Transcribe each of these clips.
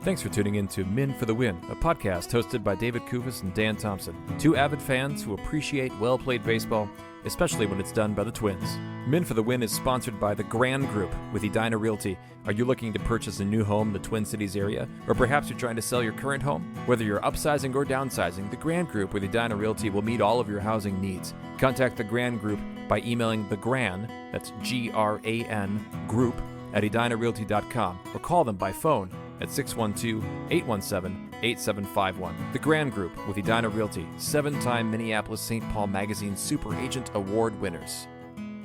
Thanks for tuning in to Men for the Win, a podcast hosted by David Kufis and Dan Thompson, two avid fans who appreciate well-played baseball, especially when it's done by the Twins. Men for the Win is sponsored by the Gran Group with Edina Realty. Are you looking to purchase a new home in the Twin Cities area? Or perhaps you're trying to sell your current home? Whether you're upsizing or downsizing, the Gran Group with Edina Realty will meet all of your housing needs. Contact the Gran Group by emailing the Gran, that's G-R-A-N, group, at edinarealty.com, or call them by phone at 612-817-8751. The Gran Group with Edina Realty, 7-time Minneapolis-St. Paul Magazine Super Agent Award winners.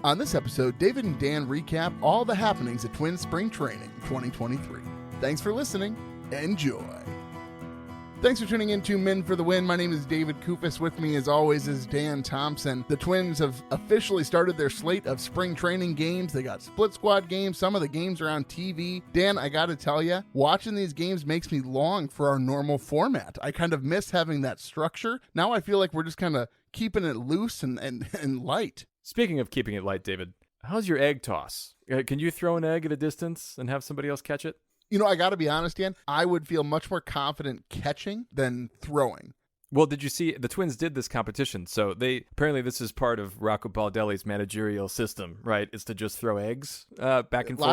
On this episode, David and Dan recap all the happenings at Twins Spring Training 2023. Thanks for listening. Enjoy. Thanks for tuning in to Men for the Win. My name is David Kufis. With me, as always, is Dan Thompson. The Twins have officially started their slate of spring training games. They got split squad games. Some of the games are on TV. Dan, I got to tell you, watching these games makes me long for our normal format. I kind of miss having that structure. Now I feel like we're just kind of keeping it loose and light. Speaking of keeping it light, David, how's your egg toss? Can you throw an egg at a distance and have somebody else catch it? You know, I got to be honest, Dan, I would feel much more confident catching than throwing. Well, did you see the Twins did this competition? So apparently this is part of Rocco Baldelli's managerial system, right? Is to just throw eggs back and forth.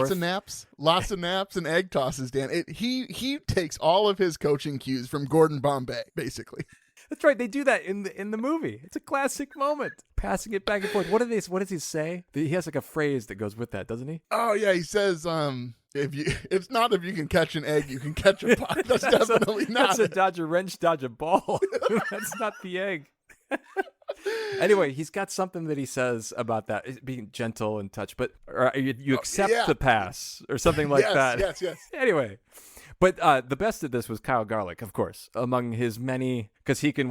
Lots of naps and egg tosses, Dan. He takes all of his coaching cues from Gordon Bombay, basically. That's right. They do that in the movie. It's a classic moment. Passing it back and forth. What does he say? He has like a phrase that goes with that, doesn't he? Oh yeah, he says, if you can catch an egg, you can catch a puck. That's definitely not. That's a dodge a wrench, dodge a ball. That's not the egg. Anyway, he's got something that he says about that being gentle and touch, but you accept the pass or something like that. Yes. Anyway. But the best at this was Kyle Garlick, of course, among his many, because he can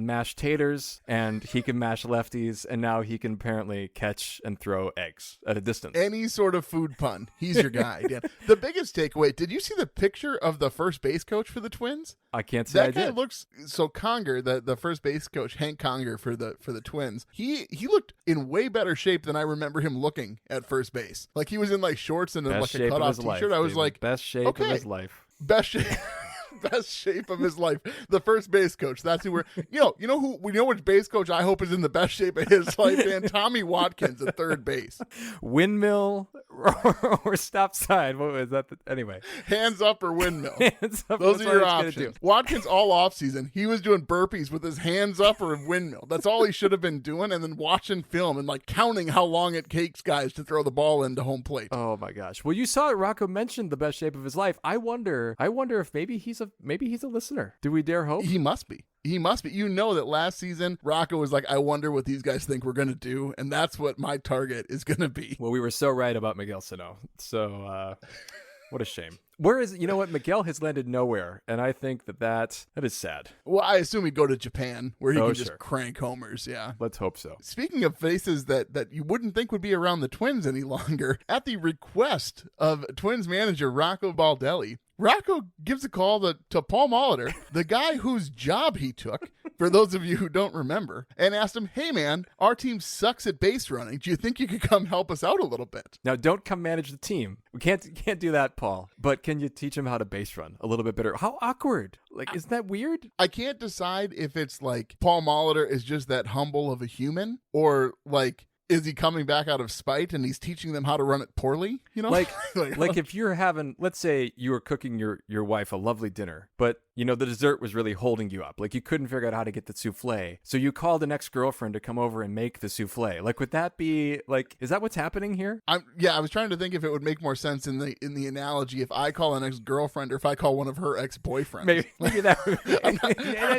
mash taters and he can mash lefties, and now he can apparently catch and throw eggs at a distance. Any sort of food pun. He's your guy, Dan. The biggest takeaway, did you see the picture of the first base coach for the Twins? I can't say I did. That guy looks, so Conger, the first base coach, Hank Conger for the Twins, he looked in way better shape than I remember him looking at first base. Like he was in like shorts and like a cutoff t-shirt. I was like, best shape of his life. Best shape of his life. The first base coach. That's who you know which base coach I hope is in the best shape of his life, and Tommy Watkins at third base. Windmill or stop sign. What was that? Anyway. Hands up or windmill. Hands up. Those are your options. Watkins all off season, he was doing burpees with his hands up or windmill. That's all he should have been doing, and then watching film and like counting how long it takes guys to throw the ball into home plate. Oh my gosh. Well, you saw it. Rocco mentioned the best shape of his life. I wonder if maybe he's a listener. Do we dare hope? He must be. You know that last season, Rocco was like, I wonder what these guys think we're going to do. And that's what my target is going to be. Well, we were so right about Miguel Sano. So, what a shame. You know what? Miguel has landed nowhere. And I think that is sad. Well, I assume he'd go to Japan where he can just crank homers. Yeah. Let's hope so. Speaking of faces that you wouldn't think would be around the Twins any longer, at the request of Twins manager Rocco Baldelli, Rocco gives a call to Paul Molitor, the guy whose job he took, for those of you who don't remember, and asked him, hey man, our team sucks at base running. Do you think you could come help us out a little bit? Now, don't come manage the team. We can't do that, Paul. But can you teach him how to base run a little bit better? How awkward. Like, isn't that weird? I can't decide if it's like Paul Molitor is just that humble of a human, or like, is he coming back out of spite and he's teaching them how to run it poorly? You know, like if you're having, let's say you were cooking your wife a lovely dinner, but you know, the dessert was really holding you up. Like you couldn't figure out how to get the souffle. So you called an ex-girlfriend to come over and make the souffle. Like, would that be like, is that what's happening here? I was trying to think if it would make more sense in the analogy if I call an ex-girlfriend or if I call one of her ex-boyfriends. Maybe that would be, I'm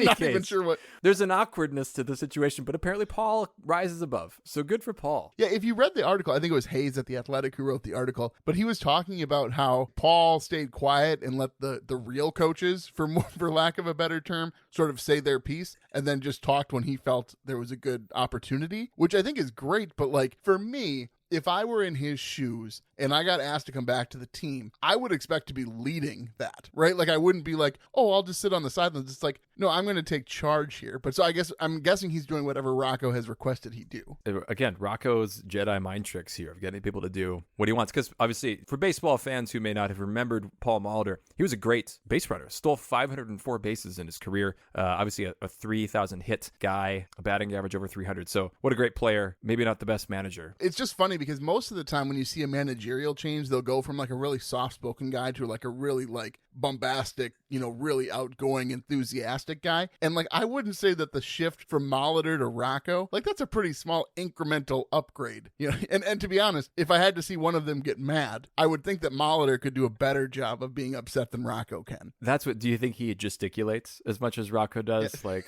not even sure what. There's an awkwardness to the situation, but apparently Paul rises above. So good for Paul. Yeah, if you read the article, I think it was Hayes at The Athletic who wrote the article, but he was talking about how Paul stayed quiet and let the real coaches, for lack of a better term, sort of say their piece, and then just talked when he felt there was a good opportunity, which I think is great. But like for me, if I were in his shoes and I got asked to come back to the team, I would expect to be leading that, right? Like, I wouldn't be like, oh, I'll just sit on the sidelines. It's like, no, I'm going to take charge here. But so I'm guessing he's doing whatever Rocco has requested he do. Again, Rocco's Jedi mind tricks here of getting people to do what he wants. Because obviously, for baseball fans who may not have remembered Paul Molitor, he was a great base runner. Stole 504 bases in his career. Obviously, a 3,000 hit guy, a batting average over 300. So what a great player. Maybe not the best manager. It's just funny because most of the time when you see a managerial change, they'll go from like a really soft-spoken guy to like a really like bombastic, really outgoing, enthusiastic guy. And like, I wouldn't say that the shift from Molitor to Rocco, like that's a pretty small incremental upgrade. And to be honest, if I had to see one of them get mad, I would think that Molitor could do a better job of being upset than Rocco can. Do you think he gesticulates as much as Rocco does? Like,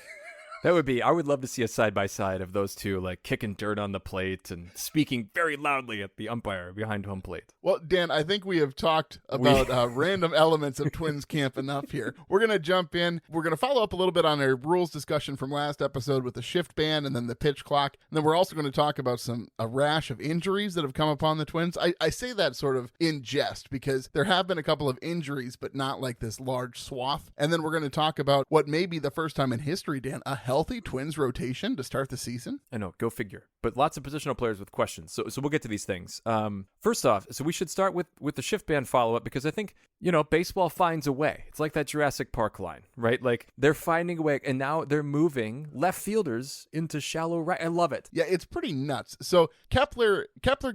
I would love to see a side-by-side of those two, like kicking dirt on the plate and speaking very loudly at the umpire behind home plate. Well, Dan, I think we have talked about random elements of Twins camp enough here. We're going to jump in. We're going to follow up a little bit on our rules discussion from last episode with the shift ban and then the pitch clock. And then we're also going to talk about a rash of injuries that have come upon the Twins. I say that sort of in jest because there have been a couple of injuries, but not like this large swath. And then we're going to talk about what may be the first time in history, Dan, a healthy Twins rotation to start the season. I know, go figure. But lots of positional players with questions. So we'll get to these things. First off, so we should start with the shift ban follow-up because I think, baseball finds a way. It's like that Jurassic Park line, right? Like they're finding a way and now they're moving left fielders into shallow right. I love it. Yeah, it's pretty nuts. So Kepler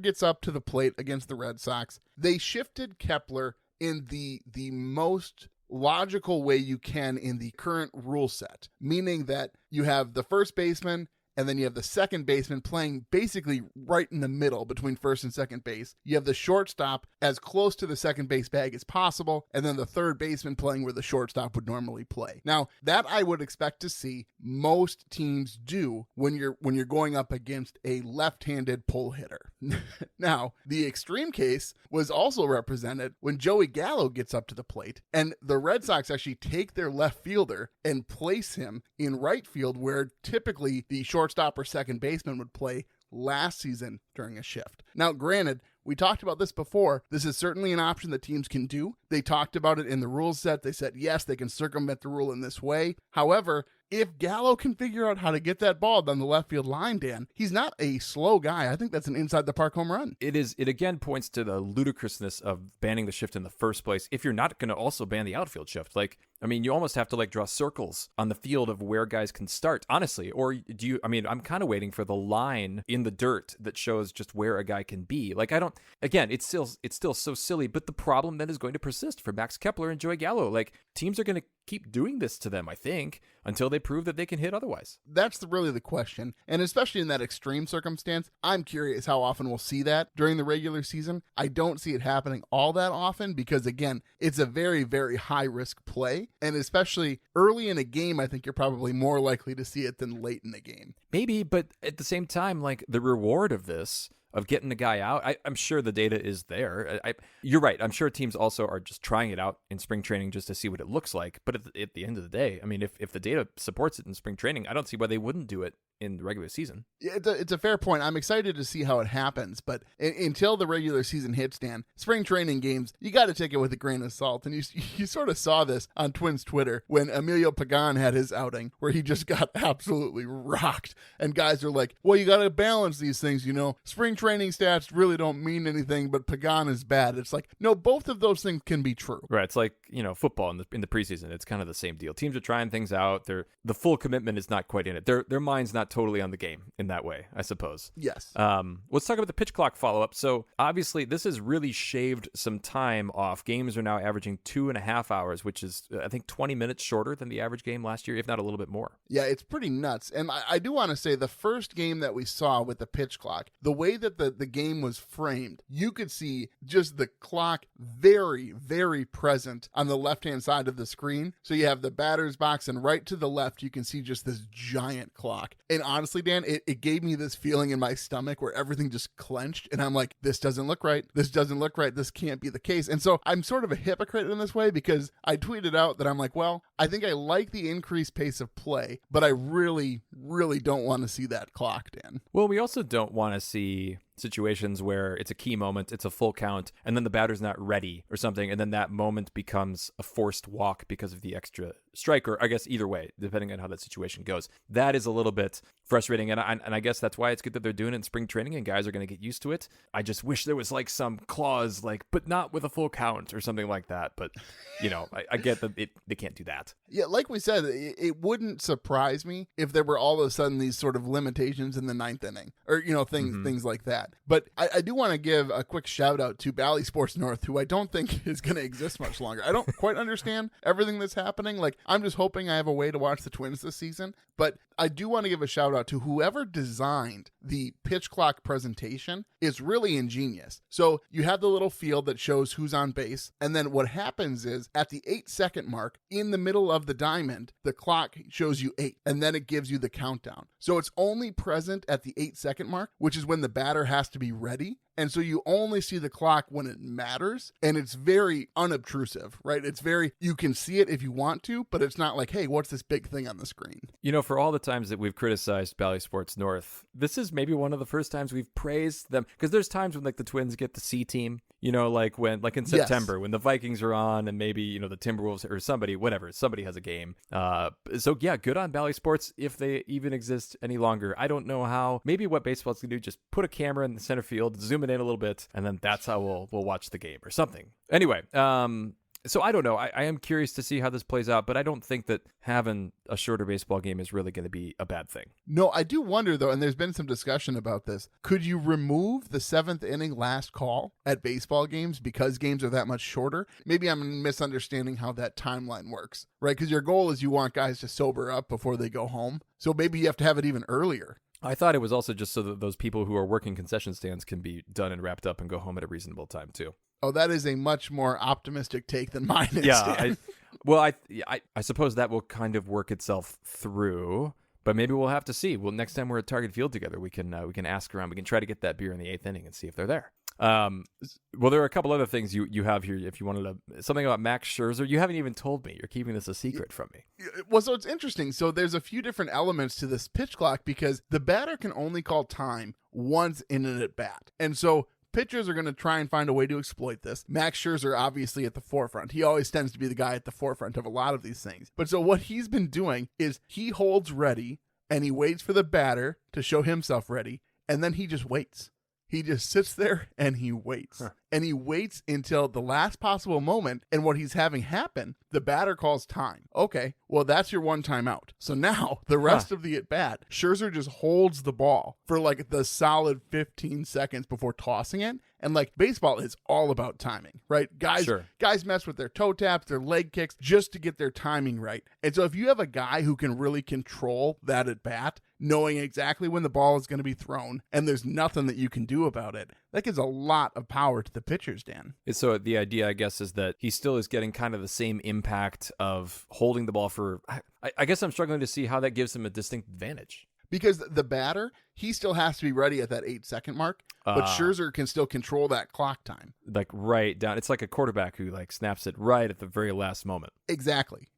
gets up to the plate against the Red Sox. They shifted Kepler in the most logical way you can in the current rule set, meaning that you have the first baseman and then you have the second baseman playing basically right in the middle between first and second base. You have the shortstop as close to the second base bag as possible, and then the third baseman playing where the shortstop would normally play. Now, that I would expect to see most teams do when you're going up against a left-handed pull hitter. Now, the extreme case was also represented when Joey Gallo gets up to the plate, and the Red Sox actually take their left fielder and place him in right field where typically the shortstop or second baseman would play last season during a shift. Now, granted, we talked about this before. This is certainly an option that teams can do. They talked about it in the rules set. They said, yes, they can circumvent the rule in this way. However, if Gallo can figure out how to get that ball down the left field line, Dan, he's not a slow guy. I think that's an inside the park home run. It again points to the ludicrousness of banning the shift in the first place. If you're not going to also ban the outfield shift, you almost have to draw circles on the field of where guys can start, honestly. Or I'm kind of waiting for the line in the dirt that shows just where a guy can be. It's still so silly, but the problem then is going to persist for Max Kepler and Joey Gallo. Teams are going to keep doing this to them, I think, until they prove that they can hit otherwise. That's really the question. And especially in that extreme circumstance, I'm curious how often we'll see that during the regular season. I don't see it happening all that often because, again, it's a very, very high-risk play. And especially early in a game, I think you're probably more likely to see it than late in the game. Maybe, but at the same time, the reward of this, of getting the guy out, I'm sure the data is there. You're right. I'm sure teams also are just trying it out in spring training just to see what it looks like. But at the end of the day, if the data supports it in spring training, I don't see why they wouldn't do it in the regular season. It's a fair point. I'm excited to see how it happens, but until the regular season hits, Dan, spring training games, you got to take it with a grain of salt. And you sort of saw this on Twins Twitter when Emilio Pagan had his outing where he just got absolutely rocked. And guys are like, well, you got to balance these things, Spring training stats really don't mean anything, but Pagan is bad. It's like, no, both of those things can be true. Right. It's like, football in the preseason. It's kind of the same deal. Teams are trying things out. The full commitment is not quite in it. Their mind's not totally on the game in that way, I suppose. Yes. Let's talk about the pitch clock follow-up. So obviously this has really shaved some time off. Games are now averaging 2.5 hours, which is, I think, 20 minutes shorter than the average game last year, if not a little bit more. Yeah, it's pretty nuts. And I do want to say the first game that we saw with the pitch clock, the way that the game was framed, you could see just the clock very, very present on the left-hand side of the screen. So you have the batter's box, and right to the left, you can see just this giant clock. And honestly, Dan, it gave me this feeling in my stomach where everything just clenched, and I'm like, this doesn't look right. This doesn't look right. This can't be the case. And so I'm sort of a hypocrite in this way because I tweeted out that I'm like, well, I think I like the increased pace of play, but I really, really don't want to see that clock, Dan. Well, we also don't want to see situations where it's a key moment, it's a full count, and then the batter's not ready or something, and then that moment becomes a forced walk because of the extra strike, or I guess either way, depending on how that situation goes. That is a little bit frustrating, and I guess that's why it's good that they're doing it in spring training, and guys are going to get used to it. I just wish there was like some clause, like, but not with a full count or something like that. But, I get that they can't do that. Yeah, like we said, it wouldn't surprise me if there were all of a sudden these sort of limitations in the ninth inning or, things like that. But I do want to give a quick shout out to Bally Sports North, who I don't think is going to exist much longer. I don't quite understand everything that's happening. Like, I'm just hoping I have a way to watch the Twins this season. But I do want to give a shout out to whoever designed the pitch clock presentation. Is really ingenious. So you have the little field that shows who's on base. And then what happens is at the 8-second mark in the middle of the diamond, the clock shows you 8 and then it gives you the countdown. So it's only present at the 8-second mark, which is when the batter has to be ready. And so you only see the clock when it matters, and it's very unobtrusive, right? You can see it if you want to, but it's not like, hey, what's this big thing on the screen? For all the times that we've criticized Bally Sports North, this is maybe one of the first times we've praised them, because there's times when like the Twins get the C team, like in September, when the Vikings are on, and maybe, the Timberwolves or somebody has a game. So yeah, good on Bally Sports if they even exist any longer. I don't know how. Maybe what baseball's gonna do, just put a camera in the center field, zoom it in a little bit, and then that's how we'll watch the game or something. Anyway, so I don't know. I am curious to see how this plays out, but I don't think that having a shorter baseball game is really going to be a bad thing. No, I do wonder, though, and there's been some discussion about this. Could you remove the 7th inning last call at baseball games because games are that much shorter? Maybe I'm misunderstanding how that timeline works, right? Because your goal is you want guys to sober up before they go home. So maybe you have to have it even earlier. I thought it was also just so that those people who are working concession stands can be done and wrapped up and go home at a reasonable time, too. Oh, that is a much more optimistic take than mine is. Yeah, I suppose that will kind of work itself through, but maybe we'll have to see. Well, next time we're at Target Field together, we can ask around. We can try to get that beer in the 8th inning and see if they're there. Well, there are a couple other things you have here. If you wanted to, something about Max Scherzer, you haven't even told me. You're keeping this a secret from me. Well, so it's interesting. So there's a few different elements to this pitch clock because the batter can only call time once in an at bat, and so pitchers are going to try and find a way to exploit this. Max Scherzer obviously at the forefront. He always tends to be the guy at the forefront of a lot of these things. But so what he's been doing is he holds ready and he waits for the batter to show himself ready, and then he just waits. He just sits there and he waits. And he waits until the last possible moment. And what he's having happen, the batter calls time. Okay, well, that's your one time out. So now the rest of the at bat, Scherzer just holds the ball for like the solid 15 seconds before tossing it. And like baseball is all about timing, right? Guys mess with their toe taps, their leg kicks just to get their timing right. And so if you have a guy who can really control that at bat, knowing exactly when the ball is going to be thrown, and there's nothing that you can do about it, that gives a lot of power to the pitchers, Dan. So the idea, I guess, is that he still is getting kind of the same impact of holding the ball for... I guess I'm struggling to see how that gives him a distinct advantage. Because the batter, he still has to be ready at that 8-second mark, but Scherzer can still control that clock time. Like right down. It's like a quarterback who like snaps it right at the very last moment. Exactly.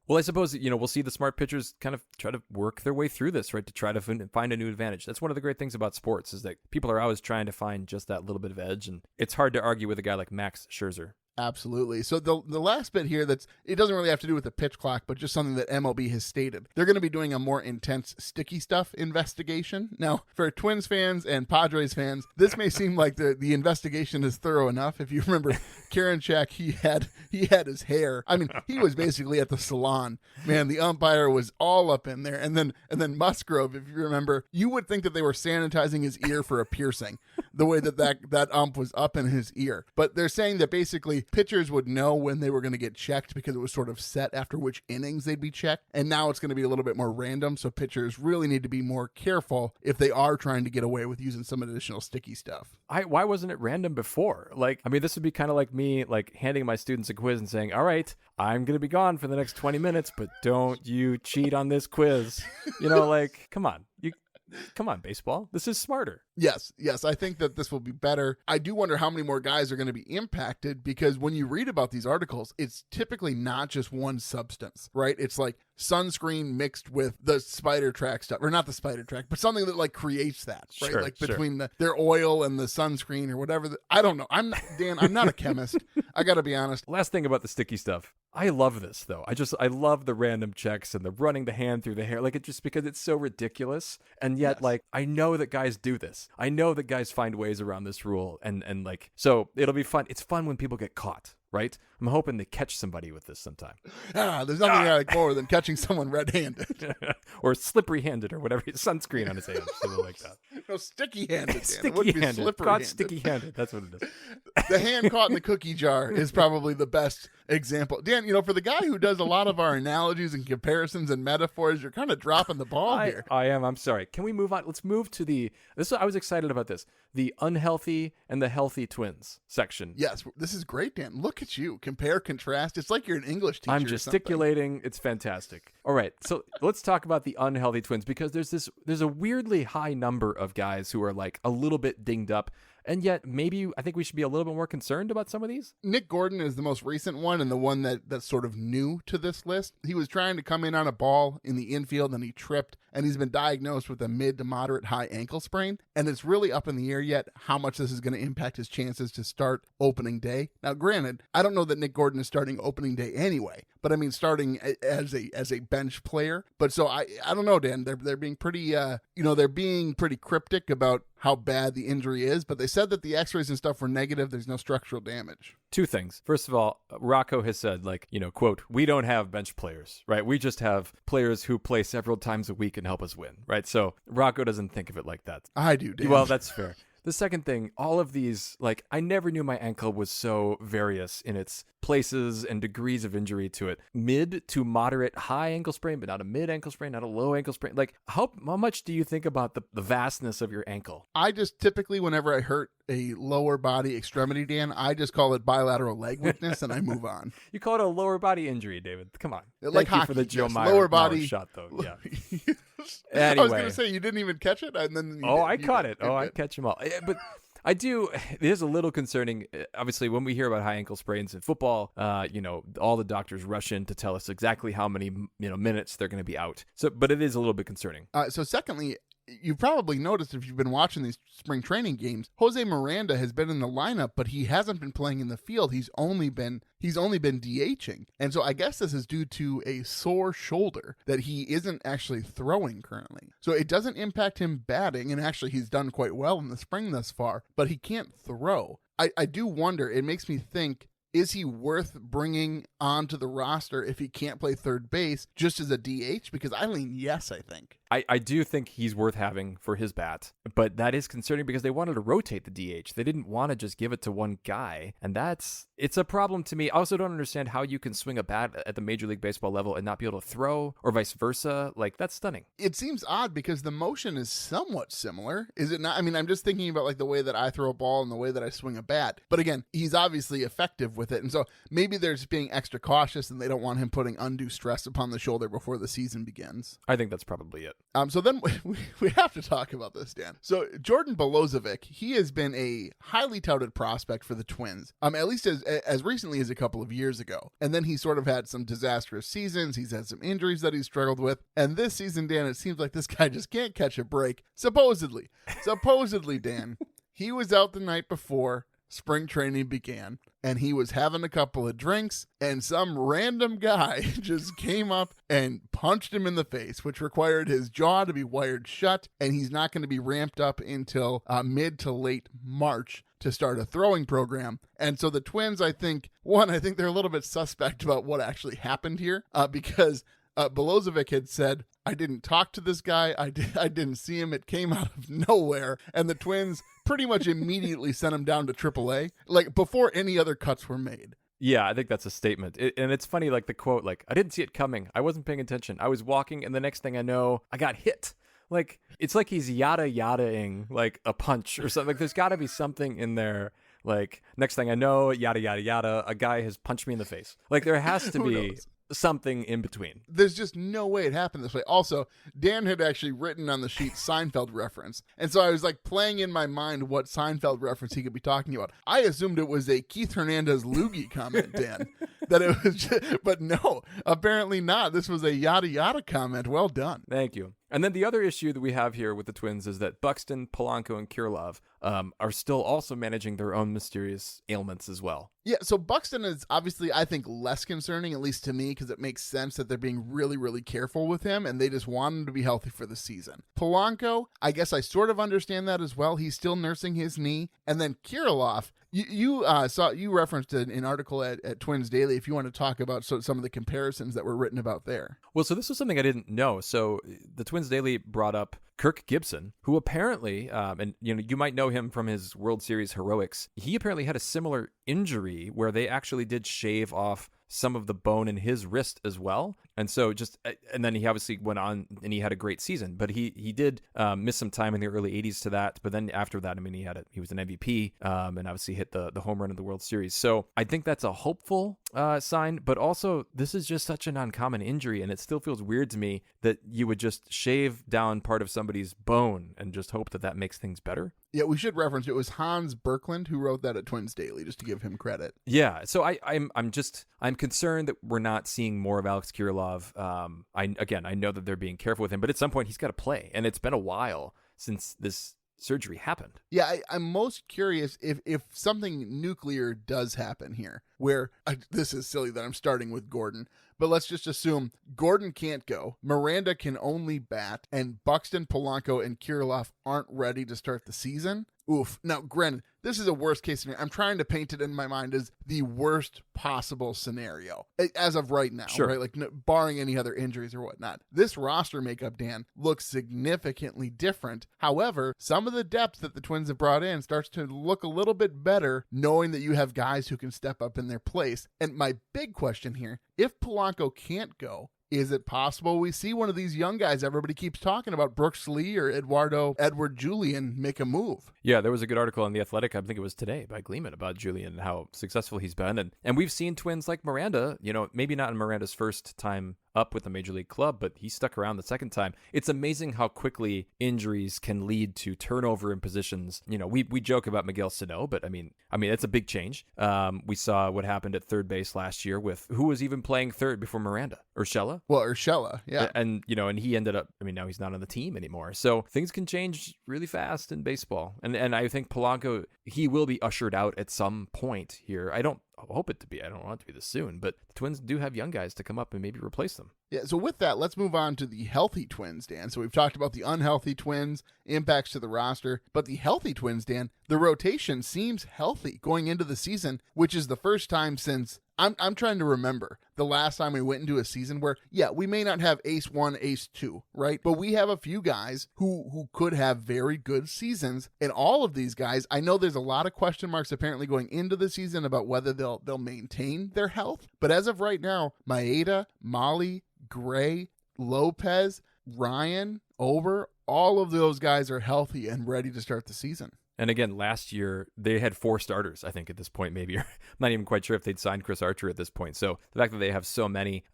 Well, I suppose, we'll see the smart pitchers kind of try to work their way through this, right, to try to find a new advantage. That's one of the great things about sports is that people are always trying to find just that little bit of edge, and it's hard to argue with a guy like Max Scherzer. Absolutely. So the last bit here, it doesn't really have to do with the pitch clock, but just something that MLB has stated. They're going to be doing a more intense sticky stuff investigation. Now, for Twins fans and Padres fans, this may seem like the investigation is thorough enough. If you remember Karinchak, he had his hair. I mean, he was basically at the salon. Man, the umpire was all up in there. And then Musgrove, if you remember, you would think that they were sanitizing his ear for a piercing, the way that ump was up in his ear. But they're saying that basically pitchers would know when they were going to get checked because it was sort of set after which innings they'd be checked. And now it's going to be a little bit more random. So pitchers really need to be more careful if they are trying to get away with using some additional sticky stuff. Why wasn't it random before? This would be kind of like me, handing my students a quiz and saying, all right, I'm going to be gone for the next 20 minutes, but don't you cheat on this quiz. Come on. Come on, baseball. This is smarter. Yes. I think that this will be better. I do wonder how many more guys are going to be impacted because when you read about these articles, it's typically not just one substance, right? It's like sunscreen mixed with the spider track stuff, or not the spider track, but something that like creates that, right? Sure, like between their oil and the sunscreen or whatever. I don't know. I'm not a chemist. I got to be honest. Last thing about the sticky stuff. I love this though. I love the random checks and the running the hand through the hair. Like, it just because it's so ridiculous. And yet, like, I know that guys do this. I know that guys find ways around this rule. And like, so it'll be fun. It's fun when people get caught, right? I'm hoping to catch somebody with this sometime. There's nothing I like more than catching someone red-handed. Or slippery-handed or whatever. Sunscreen on his hands. Something like that. No, sticky-handed. Sticky-handed. Caught sticky-handed. That's what it is. The hand caught in the cookie jar is probably the best example. Dan, for the guy who does a lot of our analogies and comparisons and metaphors, you're kind of dropping the ball here. I am. I'm sorry. Can we move on? Let's move to I was excited about this. The unhealthy and the healthy twins section. Yes, this is great, Dan. Look at you. Compare, contrast. It's like you're an English teacher. I'm gesticulating. It's fantastic. All right. So let's talk about the unhealthy twins, because there's a weirdly high number of guys who are like a little bit dinged up. And yet, I think we should be a little bit more concerned about some of these. Nick Gordon is the most recent one, and the one that's sort of new to this list. He was trying to come in on a ball in the infield, and he tripped, and he's been diagnosed with a mid to moderate high ankle sprain. And it's really up in the air yet how much this is going to impact his chances to start opening day. Now, granted, I don't know that Nick Gordon is starting opening day anyway, but I mean starting as a bench player. But so I don't know, Dan. They're being pretty they're being pretty cryptic about how bad the injury is, but they said that the x-rays and stuff were negative. There's no structural damage. Two things. First of all, Rocco has said, like, quote, we don't have bench players, right? We just have players who play several times a week and help us win, right? So Rocco doesn't think of it like that. I do, Dan. Well, that's fair. The second thing, all of these, like, I never knew my ankle was so various in its places and degrees of injury to it. Mid to moderate high ankle sprain, but not a mid ankle sprain, not a low ankle sprain. Like, how much do you think about the vastness of your ankle? I just typically, whenever I hurt a lower body extremity, Dan, I just call it bilateral leg weakness and I move on. You call it a lower body injury, David. Come on. Like Thank hockey, you for the Joe Meyer lower body shot, though. Yeah. Anyway. I was going to say, you didn't even catch it? And then I caught it. I catch them all. But I do. It is a little concerning. Obviously, when we hear about high ankle sprains in football, all the doctors rush in to tell us exactly how many minutes they're going to be out. So, but it is a little bit concerning. So secondly, you've probably noticed if you've been watching these spring training games, Jose Miranda has been in the lineup, but he hasn't been playing in the field. He's only been DHing. And so I guess this is due to a sore shoulder that he isn't actually throwing currently. So it doesn't impact him batting, and actually he's done quite well in the spring thus far, but he can't throw. I do wonder, it makes me think, is he worth bringing onto the roster if he can't play third base just as a DH? Because I lean yes, I think. I do think he's worth having for his bat, but that is concerning because they wanted to rotate the DH. They didn't want to just give it to one guy, and it's a problem to me. I also don't understand how you can swing a bat at the Major League Baseball level and not be able to throw, or vice versa. Like, that's stunning. It seems odd because the motion is somewhat similar, is it not? I mean, I'm just thinking about like the way that I throw a ball and the way that I swing a bat. But again, he's obviously effective with it, and so maybe they're just being extra cautious and they don't want him putting undue stress upon the shoulder before the season begins. I think that's probably it. So then we have to talk about this, Dan. So Jordan Belozovic, he has been a highly touted prospect for the Twins, at least as recently as a couple of years ago. And then he sort of had some disastrous seasons. He's had some injuries that he's struggled with. And this season, Dan, it seems like this guy just can't catch a break. Supposedly, Dan, he was out the night before spring training began, and he was having a couple of drinks, and some random guy just came up and punched him in the face, which required his jaw to be wired shut, and he's not going to be ramped up until mid to late March to start a throwing program. And so the Twins, I think they're a little bit suspect about what actually happened here, because Belozovic had said, I didn't talk to this guy. I didn't see him. It came out of nowhere. And the Twins pretty much immediately sent him down to AAA, like before any other cuts were made. Yeah, I think that's a statement. And it's funny, like the quote, like, I didn't see it coming. I wasn't paying attention. I was walking, and the next thing I know, I got hit. Like, it's like he's yada-yadaing, like, a punch or something. Like, there's got to be something in there. Like, next thing I know, yada, yada, yada, a guy has punched me in the face. Like, there has to be something in between. There's just no way it happened this way. Also, Dan had actually written on the sheet Seinfeld reference. And so I was like playing in my mind what Seinfeld reference he could be talking about. I assumed it was a Keith Hernandez loogie comment, Dan. that it was just, but no, apparently not. This was a yada yada comment. Well done. Thank you. And then the other issue that we have here with the Twins is that Buxton, Polanco, and Kirilov are still also managing their own mysterious ailments as well. Yeah, so Buxton is obviously, I think, less concerning, at least to me, because it makes sense that they're being really, really careful with him, and they just want him to be healthy for the season. Polanco, I guess I sort of understand that as well. He's still nursing his knee. And then Kirilov, you referenced an article at Twins Daily, if you want to talk about some of the comparisons that were written about there. Well, so this was something I didn't know. So the Twins Daily brought up Kirk Gibson, who apparently, and you might know him from his World Series heroics, he apparently had a similar injury where they actually did shave off some of the bone in his wrist as well. And so and then he obviously went on and he had a great season, but he did miss some time in the early 80s to that. But then after that, I mean, he was an MVP and obviously hit the home run in the World Series. So I think that's a hopeful sign, but also this is just such an uncommon injury. And it still feels weird to me that you would just shave down part of somebody's bone and just hope that makes things better. Yeah, we should reference it was Hans Berkland who wrote that at Twins Daily, just to give him credit. Yeah, so I'm concerned that we're not seeing more of Alex Kirilov. I know that they're being careful with him, but at some point he's got to play, and it's been a while since this surgery happened. Yeah, I'm most curious if something nuclear does happen here, where this is silly that I'm starting with Gordon, but let's just assume Gordon can't go, Miranda can only bat, and Buxton, Polanco, and Kirilov aren't ready to start the season. Oof. Now, granted, this is a worst case scenario. I'm trying to paint it in my mind as the worst possible scenario as of right now, sure. Right? Like barring any other injuries or whatnot. This roster makeup, Dan, looks significantly different. However, some of the depth that the Twins have brought in starts to look a little bit better, knowing that you have guys who can step up in their place. And my big question here, if Polanco can't go, is it possible we see one of these young guys everybody keeps talking about, Brooks Lee or Edward Julian, make a move? Yeah, there was a good article on The Athletic, I think it was today, by Gleeman about Julian and how successful he's been. And we've seen Twins like Miranda, maybe not in Miranda's first time up with the major league club, but he stuck around the second time. It's amazing how quickly injuries can lead to turnover in positions. We joke about Miguel Sano, but I mean it's a big change. We saw what happened at third base last year with who was even playing third before Miranda, Urshela. Well, Urshela, yeah, and he ended up. now he's not on the team anymore. So things can change really fast in baseball, and I think Polanco, he will be ushered out at some point here. I don't hope it to be. I don't want it to be this soon, but the Twins do have young guys to come up and maybe replace them. Yeah, so with that, let's move on to the healthy Twins, Dan. So we've talked about the unhealthy Twins, impacts to the roster, but the healthy Twins, Dan, the rotation seems healthy going into the season, which is the first time since I'm trying to remember the last time we went into a season where, yeah, we may not have ace one, ace two, right? But we have a few guys who could have very good seasons. And all of these guys, I know there's a lot of question marks apparently going into the season about whether they'll maintain their health. But as of right now, Maeda, Molly, Gray, Lopez, Ryan, Ober, all of those guys are healthy and ready to start the season. And again, last year, they had 4 starters, I think, at this point, maybe. I'm not even quite sure if they'd signed Chris Archer at this point. So the fact that they have so many,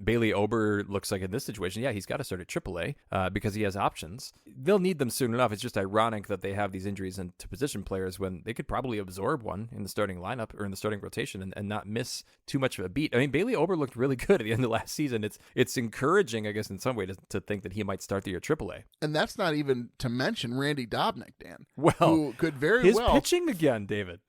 Bailey Ober looks like in this situation, yeah, he's got to start at AAA because he has options. They'll need them soon enough. It's just ironic that they have these injuries to position players when they could probably absorb one in the starting lineup or in the starting rotation and not miss too much of a beat. Bailey Ober looked really good at the end of last season. It's encouraging, I guess, in some way to think that he might start the year AAA. And that's not even to mention Randy Dobnak, Dan. Well, could very his well pitching again, David.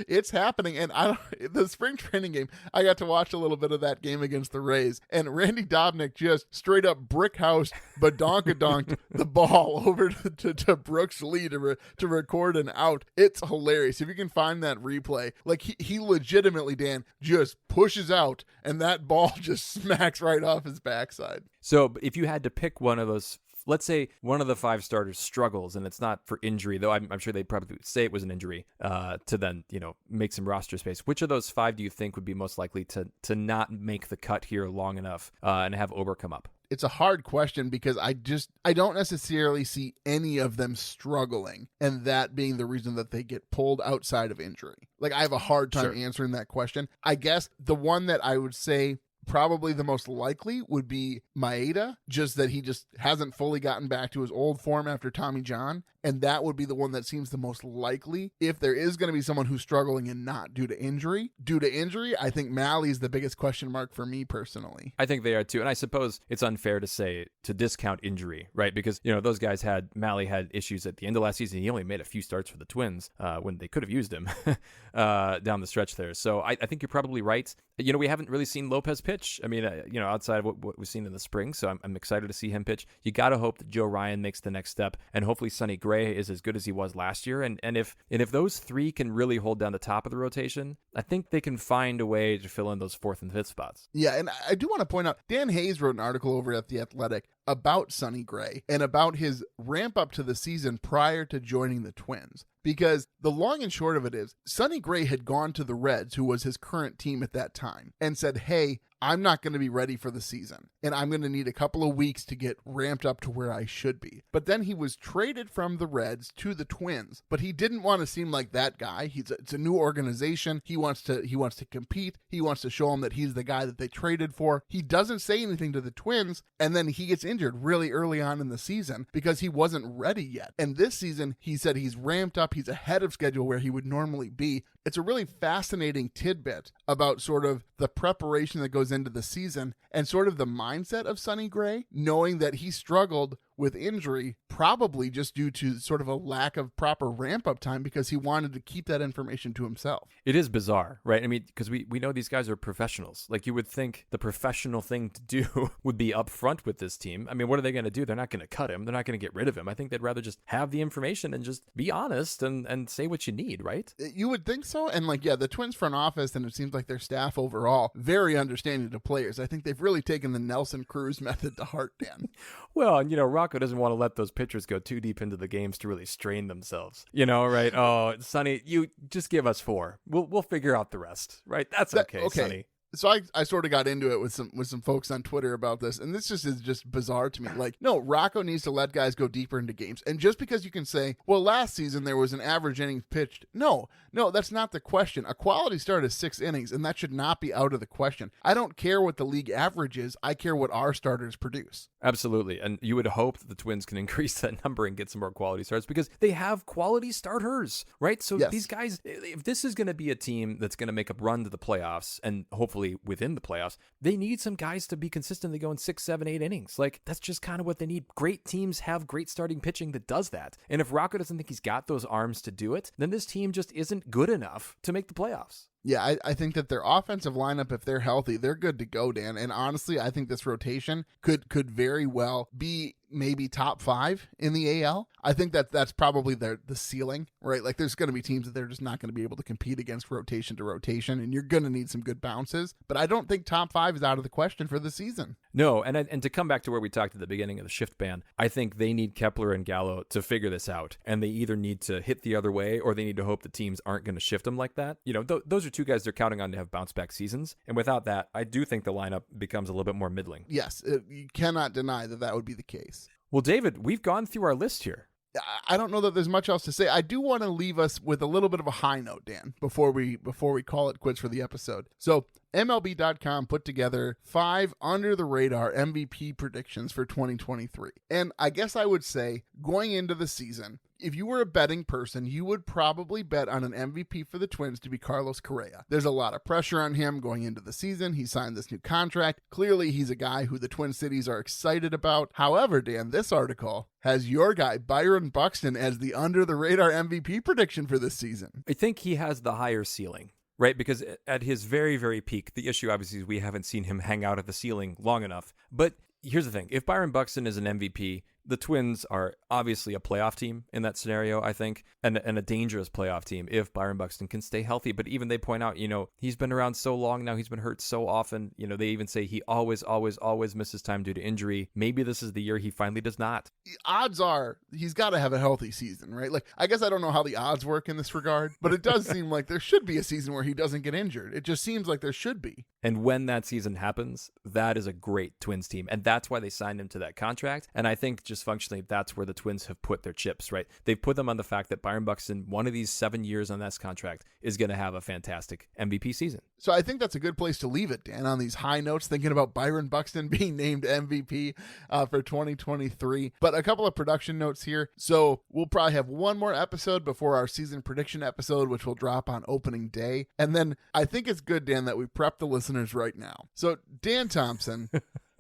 It's happening, and the spring training game, I got to watch a little bit of that game against the Rays, and Randy Dobnak just straight up brick house badonkadonk the ball over to Brooks Lee to record an out. It's hilarious. If you can find that replay, like he legitimately, Dan, just pushes out, and that ball just smacks right off his backside. So if you had to pick one of those, let's say one of the 5 starters struggles, and it's not for injury, though I'm sure they'd probably say it was an injury, to then, make some roster space. Which of those 5 do you think would be most likely to not make the cut here long enough and have Ober come up? It's a hard question because I don't necessarily see any of them struggling, and that being the reason that they get pulled outside of injury. Like, I have a hard time answering that question. I guess the one that I would say probably the most likely would be Maeda, just that he just hasn't fully gotten back to his old form after Tommy John. And that would be the one that seems the most likely if there is going to be someone who's struggling and not due to injury. Due to injury, I think Malley is the biggest question mark for me personally. I think they are too. And I suppose it's unfair to discount injury, right? Because, those guys Malley had issues at the end of last season. He only made a few starts for the Twins when they could have used him down the stretch there. So I think you're probably right. We haven't really seen Lopez pitch. I mean, outside of what we've seen in the spring. So I'm excited to see him pitch. You got to hope that Joe Ryan makes the next step, and hopefully Sonny Gray is as good as he was last year. And if those three can really hold down the top of the rotation, I think they can find a way to fill in those fourth and fifth spots. Yeah, and I do want to point out, Dan Hayes wrote an article over at The Athletic about Sonny Gray and about his ramp up to the season prior to joining the Twins. Because the long and short of it is, Sonny Gray had gone to the Reds, who was his current team at that time, and said, hey, I'm not going to be ready for the season, and I'm going to need a couple of weeks to get ramped up to where I should be. But then he was traded from the Reds to the Twins, but he didn't want to seem like that guy. It's a new organization. He wants to compete. He wants to show them that he's the guy that they traded for. He doesn't say anything to the Twins, and then he gets injured really early on in the season because he wasn't ready yet. And this season, he said he's ramped up. He's ahead of schedule where he would normally be. It's a really fascinating tidbit about sort of the preparation that goes into the season and sort of the mindset of Sonny Gray, knowing that he struggled with injury, probably just due to sort of a lack of proper ramp-up time because he wanted to keep that information to himself. It is bizarre, right? I mean, because we know these guys are professionals. Like, you would think the professional thing to do would be upfront with this team. I mean, what are they going to do? They're not going to cut him. They're not going to get rid of him. I think they'd rather just have the information and just be honest and say what you need, right? You would think so. And the Twins front office, and it seems like their staff overall, very understanding to players. I think they've really taken the Nelson Cruz method to heart, Dan. Well, and Rocco doesn't want to let those pitchers go too deep into the games to really strain themselves. Right? Oh, Sonny, you just give us 4. We'll figure out the rest, right? That's okay, Sonny. So I sort of got into it with some folks on Twitter about this, and this is just bizarre to me. No, Rocco needs to let guys go deeper into games. And just because you can say, well, last season there was an average innings pitched. No, that's not the question. A quality start is 6 innings, and that should not be out of the question. I don't care what the league average is. I care what our starters produce. Absolutely. And you would hope that the Twins can increase that number and get some more quality starts because they have quality starters, right? So yes. These guys, if this is going to be a team that's going to make a run to the playoffs and hopefully within the playoffs, they need some guys to be consistently going 6, 7, 8 innings. That's just kind of what they need. Great teams have great starting pitching that does that. And if Rocco doesn't think he's got those arms to do it, then this team just isn't good enough to make the playoffs. Yeah, I think that their offensive lineup, if they're healthy, they're good to go, Dan. And honestly, I think this rotation could very well be maybe top 5 in the AL. I think that's probably the ceiling, right? There's going to be teams that they're just not going to be able to compete against rotation to rotation, and you're going to need some good bounces. But I don't think top 5 is out of the question for the season. No, and to come back to where we talked at the beginning of the shift ban, I think they need Kepler and Gallo to figure this out, and they either need to hit the other way or they need to hope the teams aren't going to shift them like that. Those are 2 guys they're counting on to have bounce back seasons, and without that, I do think the lineup becomes a little bit more middling. Yes, you cannot deny that would be the case. Well, David, we've gone through our list here. I don't know that there's much else to say. I do want to leave us with a little bit of a high note, Dan, before we call it quits for the episode. So MLB.com put together 5 under-the-radar MVP predictions for 2023. And I guess I would say, going into the season, if you were a betting person, you would probably bet on an MVP for the Twins to be Carlos Correa. There's a lot of pressure on him going into the season. He signed this new contract. Clearly, he's a guy who the Twin Cities are excited about. However, Dan, this article has your guy, Byron Buxton, as the under-the-radar MVP prediction for this season. I think he has the higher ceiling. Right, because at his very, very peak, the issue obviously is we haven't seen him hang out at the ceiling long enough. But here's the thing. If Byron Buxton is an MVP, the Twins are obviously a playoff team in that scenario, I think, and a dangerous playoff team if Byron Buxton can stay healthy. But even they point out, he's been around so long now, he's been hurt so often. They even say he always misses time due to injury. Maybe this is the year he finally does not. Odds are he's got to have a healthy season, right? I guess I don't know how the odds work in this regard, but it does seem like there should be a season where he doesn't get injured. It just seems like there should be. And when that season happens, that is a great Twins team. And that's why they signed him to that contract. And I think just just functionally, that's where the Twins have put their chips, right? They've put them on the fact that Byron Buxton, one of these 7 years on this contract, is going to have a fantastic MVP season. So I think that's a good place to leave it, Dan, on these high notes, thinking about Byron Buxton being named MVP for 2023. But a couple of production notes here. So we'll probably have one more episode before our season prediction episode, which will drop on opening day. And then I think it's good, Dan, that we prep the listeners right now. So Dan Thompson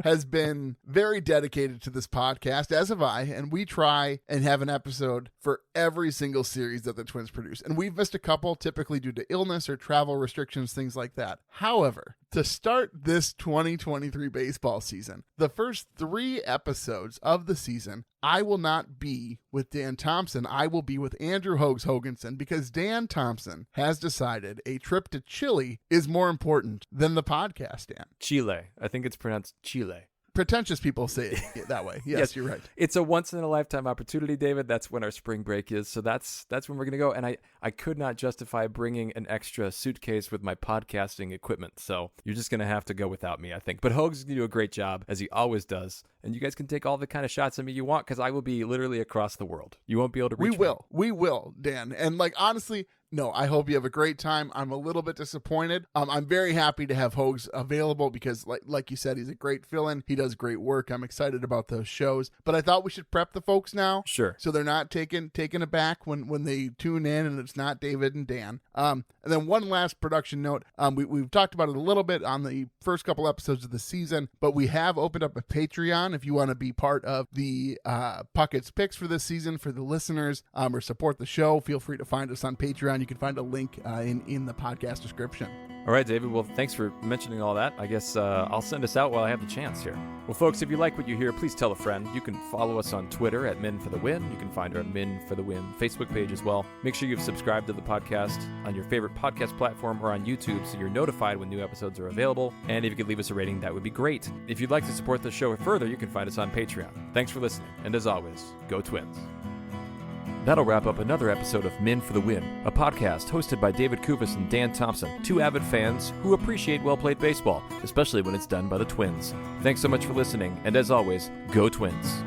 has been very dedicated to this podcast, as have I, and we try and have an episode for every single series that the Twins produce. And we've missed a couple, typically due to illness or travel restrictions, things like that. However, to start this 2023 baseball season, the first 3 episodes of the season, I will not be with Dan Thompson. I will be with Andrew Hogs Hoganson, because Dan Thompson has decided a trip to Chile is more important than the podcast, Dan. Chile. I think it's pronounced Chile. Pretentious people say it that way. Yes, you're right. It's a once-in-a-lifetime opportunity, David. That's when our spring break is. So that's when we're going to go. And I could not justify bringing an extra suitcase with my podcasting equipment. So you're just going to have to go without me, I think. But Hogs is going to do a great job, as he always does. And you guys can take all the kind of shots of me you want, because I will be literally across the world. You won't be able to reach me. We will, Dan. And honestly, no, I hope you have a great time. I'm a little bit disappointed. I'm very happy to have Hogs available because, like you said, he's a great fill-in. He does great work. I'm excited about those shows. But I thought we should prep the folks now. Sure. So they're not taken aback when they tune in and it's not David and Dan. And then one last production note. We've talked about it a little bit on the first couple episodes of the season, but we have opened up a Patreon if you want to be part of the Puckett's picks for this season for the listeners or support the show. Feel free to find us on Patreon. You can find a link in the podcast description. All right, David. Well, thanks for mentioning all that. I guess I'll send us out while I have the chance here. Well, folks, if you like what you hear, please tell a friend. You can follow us on Twitter at Men for the Win. You can find our Men for the Win Facebook page as well. Make sure you've subscribed to the podcast on your favorite podcast platform or on YouTube so you're notified when new episodes are available. And if you could leave us a rating, that would be great. If you'd like to support the show further, you can find us on Patreon. Thanks for listening. And as always, go Twins. That'll wrap up another episode of Men for the Win, a podcast hosted by David Kufis and Dan Thompson, 2 avid fans who appreciate well-played baseball, especially when it's done by the Twins. Thanks so much for listening, and as always, go Twins.